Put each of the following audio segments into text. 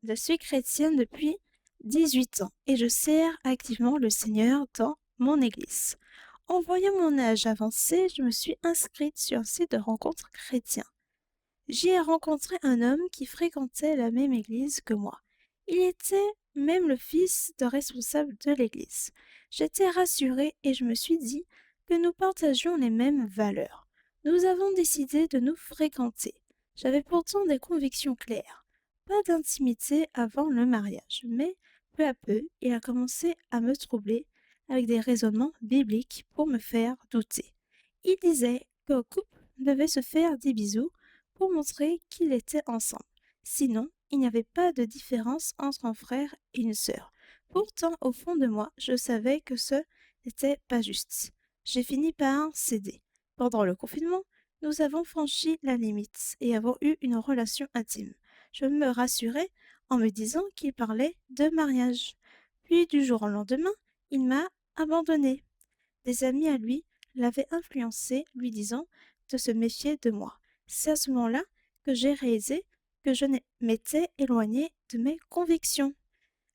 Je suis chrétienne depuis 18 ans et je sers activement le Seigneur dans mon église. En voyant mon âge avancé, je me suis inscrite sur un site de rencontres chrétiens. J'y ai rencontré un homme qui fréquentait la même église que moi. Il était même le fils d'un responsable de l'église. J'étais rassurée et je me suis dit que nous partagions les mêmes valeurs. Nous avons décidé de nous fréquenter. J'avais pourtant des convictions claires. Pas d'intimité avant le mariage, mais peu à peu, il a commencé à me troubler avec des raisonnements bibliques pour me faire douter. Il disait qu'un couple devait se faire des bisous pour montrer qu'ils étaient ensemble. Sinon, il n'y avait pas de différence entre un frère et une sœur. Pourtant, au fond de moi, je savais que ce n'était pas juste. J'ai fini par céder. Pendant le confinement, nous avons franchi la limite et avons eu une relation intime. Je me rassurais en me disant qu'il parlait de mariage. Puis, du jour au lendemain, il m'a abandonnée. Des amis à lui l'avaient influencé, lui disant de se méfier de moi. C'est à ce moment-là que j'ai réalisé que m'étais éloignée de mes convictions.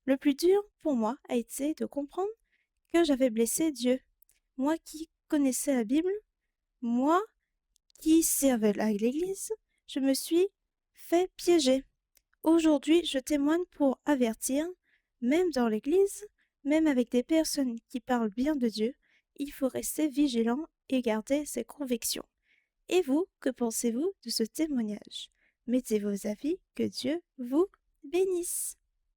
Le plus dur pour moi a été de comprendre que j'avais blessé Dieu. Moi qui connaissais la Bible, moi qui servais à l'Église, je me suis fait piéger. Aujourd'hui, je témoigne pour avertir, même dans l'Église, même avec des personnes qui parlent bien de Dieu, il faut rester vigilant et garder ses convictions. Et vous, que pensez-vous de ce témoignage? Mettez vos avis, que Dieu vous bénisse.